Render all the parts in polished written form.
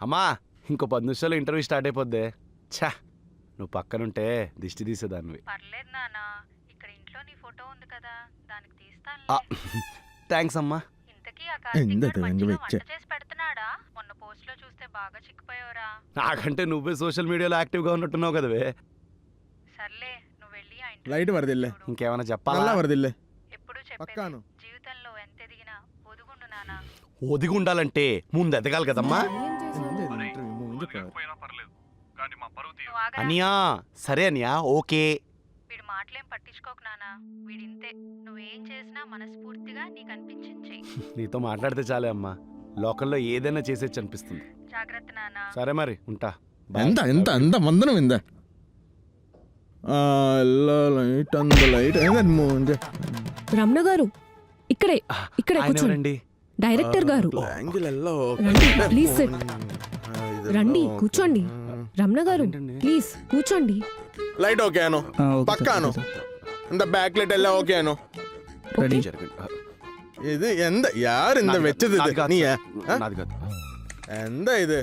అమ్మా ఇంకో 10 నిమిషాలు ఇంటర్వ్యూ స్టార్ట్ అయిపోద్ది. ఛా, నువ్వు పక్కనుంటే దిష్టి తీసేదానివి. పర్లేదు నాన్న, ఇక్కడ ఇంట్లో నీ ఫోటో ఉంది కదా, దానికి తీస్తాను. థ్యాంక్స్ అమ్మా. ఇంతకీ ఆ కార్తీక్ గాడు మంచిగా వంట చేసి పెడుతున్నాడా? మొన్న పోస్ట్ లో చూస్తే బాగా చిక్కిపోయావురా. నాకంటే నువ్వే సోషల్ మీడియాలో యాక్టివ్గా ఉన్నట్టున్నావు కదవే. సర్లే, నువ్వు వెళ్ళి ఆ ఇంట్లో లైట్ వరదిల్లే. ఇంకేమైనా చెప్పాలా? వరదిల్లే. ఎప్పుడు చెప్పేది జీవితంలో ఎంత ఎదిగినా ఒదుగుండు నాన్న. ఒదిగి ఉండాలంటే ముందు ఎదగాలి కదమ్మా. నువ్వు ఆగరా. అనియా సరే అనియా, ఓకే. వీడి మాటలేం పట్టించుకోకు నాన్న, వీడింతే. నువ్వేం చేసినా మనస్ఫూర్తిగా నీకు అనిపించింది చెయ్యి. నీతో మాట్లాడితే చాలే అమ్మా, లోకల్లో ఏదైనా చేసేచ్చు అనిపిస్తుంది. జాగ్రత్త నాన్న. సరే మరి ఉంటా. ఎంత ఎంత ఎంత మందనం ఇందా రమణ గారు ఇక్కడే ఇక్కడే కూర్చోండి. డైరెక్టర్ గారు రండి, ప్లీజ్ సిట్. రండి కూర్చోండి. రమణ గారు ప్లీజ్ కూర్చోండి. లైట్ ఓకే అను, పక్కాను. இந்த பேக்லெட் எல்லாம் ஓகே அனு. రెడీ. இது எந்த யார் இந்த வெச்சது நீ? నాది కాదు. எந்த இது?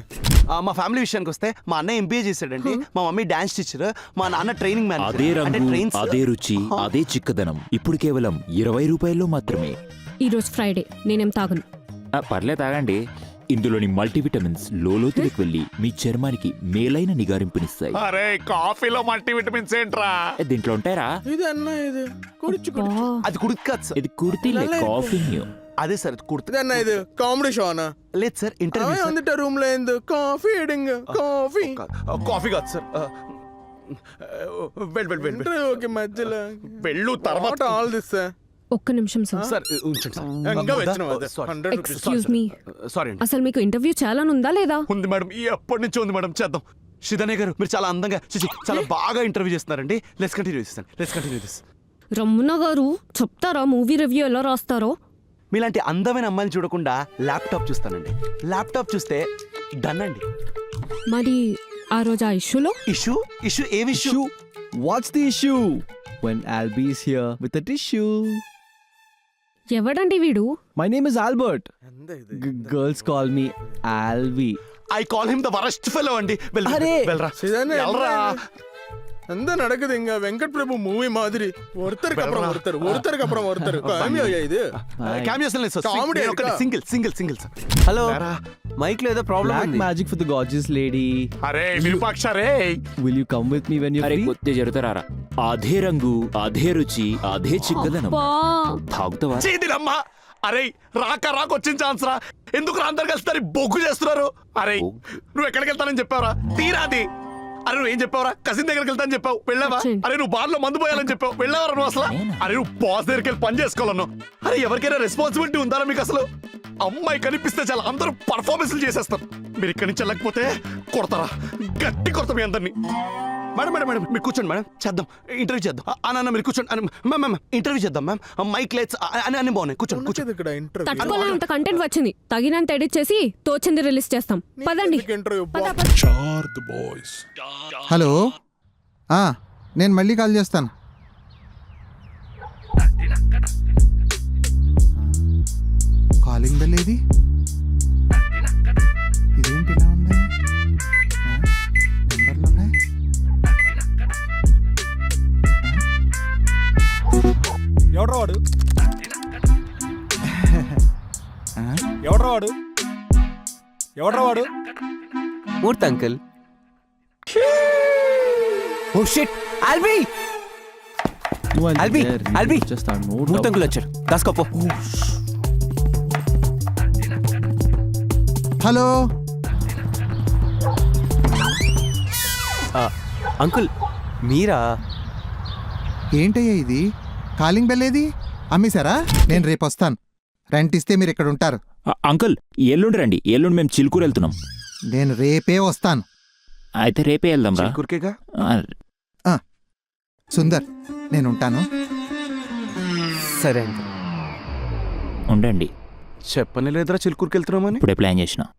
మా ఫ్యామిలీ విషయానికి వస్తే మా అన్నయ్య ఎంబీఏ చేశాడండి, మా మమ్మీ డాన్స్ టీచర్, మా నాన్న ట్రైనింగ్ మ్యాన్. అదే రంగు, అదే రుచి, అదే చిక్కదనం. ఇప్పుడు కేవలం 20 రూపాయల్లో మాత్రమే. ఈరోజు ఫ్రైడే, నేనేం తాగను. పర్లే తాగండి. ఇందులోని మల్టీవిటమిన్స్ లోతులకు వెళ్లి మీ చర్మానికి మేలైన నిగారింపునిస్తాయి. అరే కాఫీలో మల్టీవిటమిన్స్ ఏంట్రా? దీంట్లో ఉంటారా? இது என்ன இது? குடிச்சு అబ్బా, అది కుడికి కాదు సార్. ఇది కుర్తీలే, కాఫీ. అదే సార్ కుర్తి. இது என்ன இது? காமெடி ஷோனா? లేదు సార్, ఇంటర్వ్యూ. அவன் வந்துட்ட ரூம்ல இருந்து காஃபி எடுங்க. காஃபி కాఫీ కాదు సార్. వెళ్ళు ఇంటర్వ్యూకి మధ్యలో వెళ్ళు తర్వాత ఆల్ దిస్ ఒక్క నిమిషం సార్. సార్ ఉంచండి సార్. ఇంకా వెచ్చను అది. Sorry. 100 rupees. Excuse me, sorry అండి. అసలు మీకు ఇంటర్వ్యూ చేయాలనుందా లేదా? ఉంది మేడం, ఎప్పటి నుంచో ఉంది మేడం. చేద్దాం. శ్రీధనే గారు మీరు చాలా అందంగా చాలా బాగా ఇంటర్వ్యూ చేస్తున్నారండి. Let's continue this. రమణ గారు చెప్తారా మూవీ రివ్యూ ఎలా రాస్తారో? మీలాంటి అందమైన అమ్మాయిని చూడకుండా ల్యాప్టాప్ చూస్తానండి. ల్యాప్టాప్ చూస్తే డన్ అండి. మరి ఆ రోజు ఆ ఇష్యూలో ఇష్యూ ఏం issue? What's the issue? When Albie is here with a tissue. ఎవడండి వీడు? My name is Albert. ఎంత ఇది? Girls call me Alvie. I call him the worst fellow అండి. అరే! వెళ్ళరా. சிதானே எந்த நடக்குது இங்க? வெங்கட் பிரபு மூவி மாதிரி ஒருத்தருக்கு அப்புறம் ஒருத்தர் காமியா இது? క్యామియోస్ లేదు సార్. Comedy నేను ఒకటి సింగిల్ సార్. Hello. మైక్ లో ఏదో ప్రాబ్లం Black ఉంది. magic for the gorgeous lady. అరే విరూపాక్ష రే. Will you come with me when you're అరే free? కొద్ది జరుగుతారా? అదే రంగు, అదే రుచి, అదే చిక్కదనం. అబ్బా, తాగుతావా? చేదిరమ్మా. అరే రాక వచ్చిన ఛాన్స్ రా. ఎందుకు రా అందరు కలిసి బొగ్గు చేస్తున్నారు? అరే నువ్వు ఎక్కడికి వెళ్తానని చెప్పావురా? తీరాది. అరే నువ్వు ఏం చెప్పావురా? కసిన్ దగ్గరికి వెళ్తానని చెప్పావు, వెళ్ళావా? అరే నువ్వు బార్ లో మందు పోయాలని చెప్పావు, వెళ్ళావరా నువ్వు అసలు? అరే నువ్వు బాస్ దగ్గరికి వెళ్ళి పని చేసుకోవాలను. అరే ఎవరికైనా రెస్పాన్సిబిలిటీ ఉందా మీకు అసలు? అమ్మాయి కనిపిస్తే చాలా అందరూ పర్ఫార్మెన్స్లు చేసేస్తారు. మీరు ఇక్కడి నుంచి వెళ్ళకపోతే కొడతారా? గట్టి కొడతాం మీ అందరినీ. మేడం మీరు కూర్చోండి మేడం, చేద్దాం ఇంటర్వ్యూ చేద్దాం. అన్న మీరు కూర్చోండి. మ్యామ్ ఇంటర్వ్యూ చేద్దాం మ్యామ్. మైక్ లైట్స్ అన్ని బాగున్నాయి. కూర్చోండి. ఇక్కడ ఇంటర్వ్యూ తట్టుకోలేనంత కంటెంట్ వచ్చింది. తగినంత ఎడిట్ చేసి తోచింది రిలీజ్ చేస్తాం. పదండి. ఇంటర్వ్యూ హలో, నేను మళ్ళీ కాల్ చేస్తాను. కాలింగ్ బెల్ ఏది? ఇదేంటి ఇలా ఉంది? నెంబర్లు ఉన్నాయి. ఎవడ్రా వాడు? What uncle? Oh shit! Albie! You are Albie! there. Albie! Just a note. Murthy uncle వచ్చారు, దాసుకోపో. హలో, అంకుల్ మీరా? ఏంటయ్యా ఇది? కాలింగ్ బెల్ ఏది? అమ్మేశారా? నేను రేపు వస్తాను. రెంట్ ఇస్తే మీరు ఇక్కడ ఉంటారు. అంకుల్ ఎల్లుండి రండి. ఎల్లుండి మేము చిలుకూరు వెళ్తున్నాం. నేను రేపే వస్తాను. అయితే రేపే వెళ్దాం రా. కుర్కేగా సుందర్, నేను ఉంటాను. సరే అంకుల్. ఉండండి. చెప్పని లేదురా చిలుకూరుకి వెళ్తున్నామని. ఇప్పుడే ప్లాన్ చేసిన.